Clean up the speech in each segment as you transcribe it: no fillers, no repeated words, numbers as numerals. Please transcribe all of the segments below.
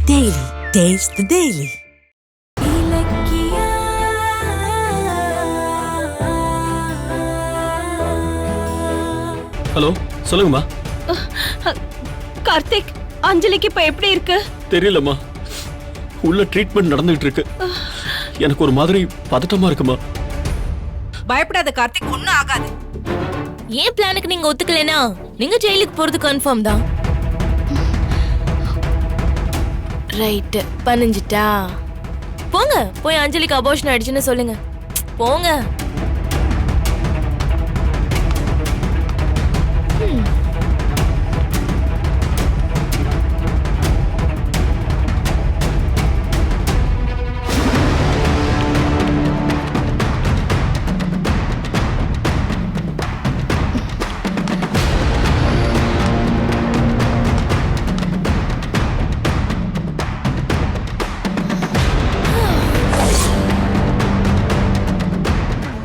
Daily. Taste the Daily. Hello, சொல்லுங்கம்மா. கார்த்திக், அஞ்சலிக்கு இப்ப எப்படி இருக்கு? தெரியலம்மா, உள்ள ட்ரீட்மெண்ட் நடந்துட்டு இருக்கு. எனக்கு ஒரு மாதிரி பதட்டமா இருக்குமா. பயப்படாத கார்த்திக், ஒண்ணும் ஆகாது. ஏன் பிளானுக்கு நீங்க ஒத்துக்கலைனா நீங்க ஜெயிலுக்கு போறது கன்ஃபார்ம் தான். ரைட், பணிஞ்சிட்டா போங்க. போய் அஞ்சலிக்கு அபார்ஷன் ஆயிடுச்சுன்னு சொல்லுங்க. போங்க.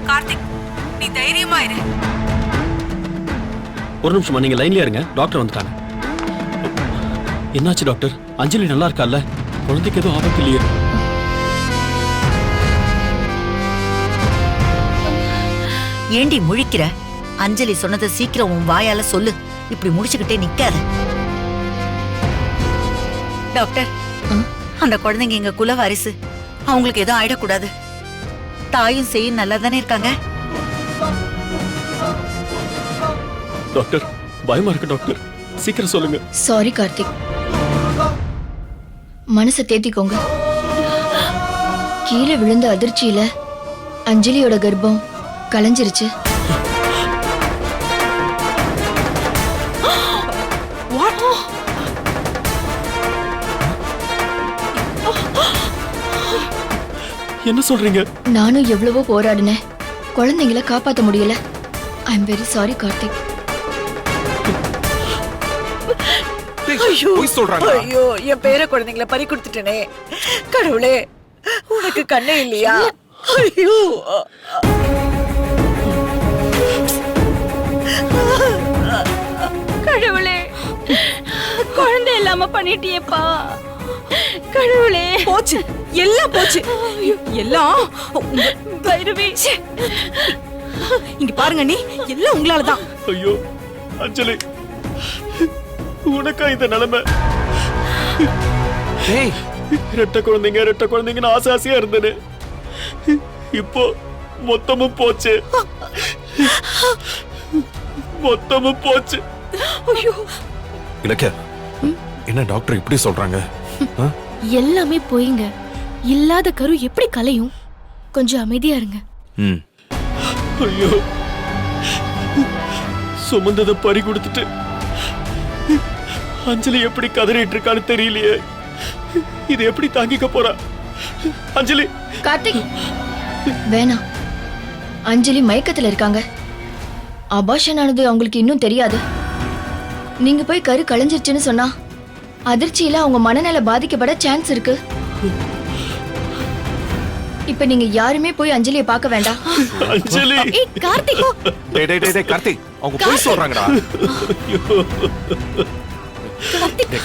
கார்த்திக், நீ தைரியமா இரு. ஒரு நிமிஷமா, நீங்க லைன்லயே இருங்க. டாக்டர் வந்துட்டாங்க. என்னாச்சு டாக்டர்? அஞ்சலி நல்லா இருக்கால்ல? குழந்தைக்கு எதுவும் ஆபத்து இல்லையே? ஏண்டி முழிக்கிற? அஞ்சலி சொன்னதை சீக்கிரம் உன் வாயால சொல்லு. இப்படி முடிச்சுக்கிட்டே நிக்காத. டாக்டர், அந்த குழந்தைங்க எங்க குல வாரிசு. அவங்களுக்கு எதுவும் ஆயிடக்கூடாது. தாயும் செய்யும் நல்லா தானே இருக்காங்க. டாக்டர், பயமா இருக்கு டாக்டர். சீக்கிரம் சொல்லுங்க. சாரி கார்த்திக், மனசை தேத்திக்கோங்க. கீழே விழுந்த அதிர்ச்சியில அஞ்சலியோட கர்ப்பம் கலைஞ்சிருச்சு. என்ன சொல்றீங்க? நானும் எவ்வளவோ போராடினேன், குழந்தைங்களை காப்பாத்த முடியல. I am very sorry Karthik. ஐயோ, என் பேர குழந்தைங்களை பறி கொடுத்துட்டேனே. கடவுளே, உனக்கு கண்ணே இல்லையா? ஐயோ, கடவுளே, குழந்தை இல்லாம பண்ணிட்டியேப்பா. கடவுளே, போச்சு, எல்லாம் போச்சு. எல்லாம் பைரவி, இங்க பாருங்க, நீ எல்லாம் உங்களாலதான். ஐயோ அஞ்சலி, உனக்கா இந்த நிலைமை? ரெட்ட குழந்தைங்கன்னு ஆசையா இருந்தேன்னு இப்போ மொத்தமும் போச்சு. மொத்தமும் போச்சு. ஐயோ, இலக்கியா, என்ன டாக்டர் இப்படி சொல்றாங்க? எல்லாமே போயிங்க. இல்லாத கரு எப்படி கலையும்? கொஞ்சம் அமைதியா இருங்க. ஐயோ, சுமந்ததை பறி கொடுத்துட்டு அஞ்சலி எப்படி கதறிட்டு இருக்கான்னு தெரியலையே. இது எப்படி தாங்கிக்க போறா? அஞ்சலி. கார்த்திக், வேணாம். அஞ்சலி மயக்கத்துல இருக்காங்க. அபார்ஷன் ஆனது அவங்களுக்கு இன்னும் தெரியாது. நீங்க போய் கரு கலைஞ்சிருச்சுன்னு சொன்னா அதிர்ச்சியில அவங்க மனநல பாதிக்கப்பட சான்ஸ் இருக்கு. இப்ப நீங்க யாருமே போய் அஞ்சலியை பார்க்க வேண்டாம். அஞ்சலி. கார்த்திக், டேய் கார்த்திக், அவங்க போய் சொல்றாங்கடா.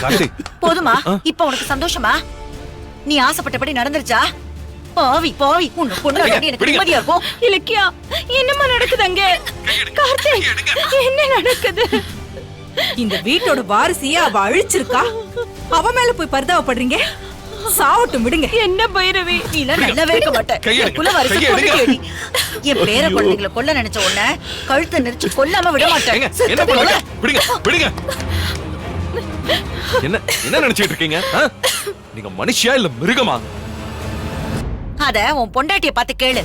கார்த்திக், போதுமா? இப்ப உனக்கு சந்தோஷமா? நீ ஆசைப்பட்டபடி நடந்துருச்சா? பாவி பாவி, உன்னை பொண்ணு எனக்கு நிம்மதியா இருக்கும். இலக்கியா, என்னம்மா நடக்குது அங்க? கார்த்திக், என்ன நடக்குது? இந்த வீட்டோட வாரிசையே அவ அழிச்சிருக்கா. அவ மேல போய் பரிதாபப்படுறீங்க. சாவட்டும், விடுங்க. என்ன பைரவி, நீ எல்லாம் நல்லாவே இருக்க மாட்டேன். குல வாரிசு கொல்லுடி. என் பேர குழந்தைங்களை கொல்ல நினைச்ச உன்னை கழுத்தை நெரிச்சு கொல்லாம விட மாட்டேன். என்ன பண்ணுங்க? விடுங்க. என்ன நினைச்சிட்டு இருக்கீங்க? நீங்க மனுஷியா இல்ல மிருகமா? அத உன் பொண்டாட்டிய பார்த்து கேளு.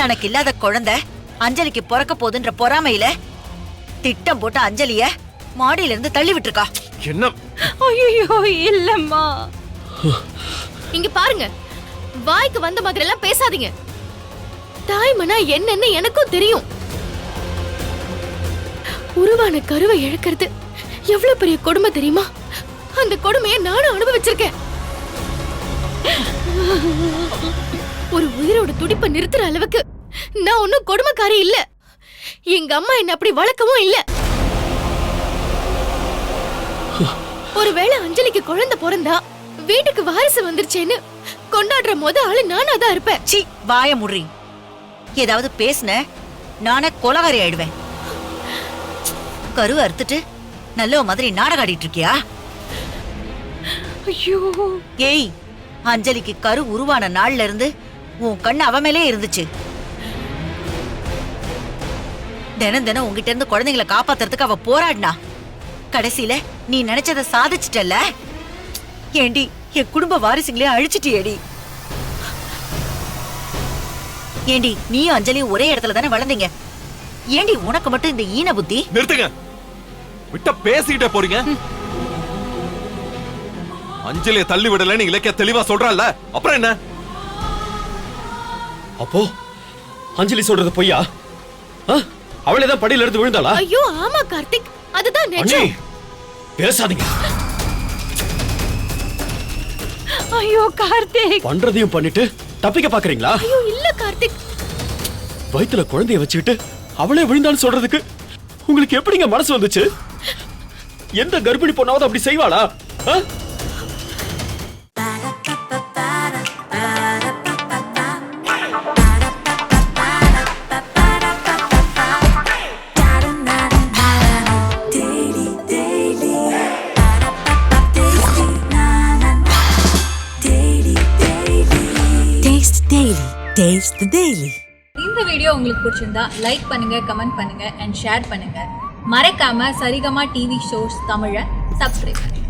தனக்கு இல்லாத குழந்தை அஞ்சலிக்கு பிறக்க போதுன்ற பொறாமையில திட்டம் போட்டு அஞ்சலிய மாடியில இருந்து தள்ளி விட்டுருக்கா. என்ன? ஐயோ, இல்லம்மா. இங்க பாருங்க, வாய்க்கு வந்த மாதிரி எல்லாம் பேசாதீங்க. தாய்மனா என்னன்னு எனக்கும் தெரியும். உருவான கருவை இழக்கிறது எவ்வளவு பெரிய கொடுமை தெரியுமா? அந்த கொடுமையை நானும் அனுபவிச்சிருக்கேன். ஒரு உயிரோட துடிப்பை நிறுத்துற அளவுக்கு நான் ஒன்னும் கொடுமைக்காரி இல்ல. எங்க அம்மா என்ன அப்படி வளர்க்கவும் இல்ல. ஒருவேளை அஞ்சலிக்கு குழந்தை பிறந்தா வீட்டுக்கு வாரிசு வந்துருச்சேன்னு கொண்டாடுற ஆளு நானா தான் இருப்பேன். சி வாய முறி. ஏதாவது பேசுன நானே கொலகாரி ஆயிடுவேன். கரு அறுத்துட்டு நல்ல மாதிரி நாடகம் ஆடிட்டு இருக்கியா? ஐயோ ஏய், அஞ்சலிக்கு கரு உருவான நாள்ல இருந்து உன் கண்ணு அவ மேலே இருந்துச்சு. தினம் தினம் உங்ககிட்ட இருந்து குழந்தைங்களை காப்பாத்துறதுக்கு அவ போராடினா. கடைசியில நீ நினைச்சத சாதிச்சிட்டல்ல. ஏண்டி என் குடும்ப வாரிசுங்களே அழிச்சிட்டியேடி. ஏண்டி நீ அஞ்சலியும் ஒரே இடத்துல தானே வளர்ந்தீங்க. ஏண்டி உனக்கு மட்டும் இந்த ஈன புத்தி? நிறுத்துங்க. விட்ட பேசிட்டே போறீங்க. அஞ்சலியை தள்ளி விடலன்னு இலக்கிய தெளிவா சொல்றான்ல, அப்புறம் என்ன? அப்போ அஞ்சலி சொல்றது பொய்யா? அவளே தான் படியில இருந்து விழுந்தாளா? ஐயோ ஆமா கார்த்திக், அதுதான் அண்ணி நிஜம். பேசாதீங்க. ஐயோ கார்த்திக், பண்றதையும் பண்ணிட்டு தப்பிக்க பாக்குறீங்களா? ஐயோ இல்ல கார்த்திக். வயித்துல குழந்தைய வச்சுக்கிட்டு அவளே விழுந்தான்னு சொல்றதுக்கு உங்களுக்கு எப்படிங்க மனசு வந்துச்சு? எந்த கர்ப்பிணி பொண்ணாவது அப்படி செய்வாளா? Taste the Daily. இந்த வீடியோ உங்களுக்கு பிடிச்சிருந்தா லைக் பண்ணுங்க, கமெண்ட் பண்ணுங்க அண்ட் ஷேர் பண்ணுங்க. மறக்காம சரிகமா டிவி ஷோஸ் தமிழை சப்ஸ்கிரைப் பண்ணுங்க.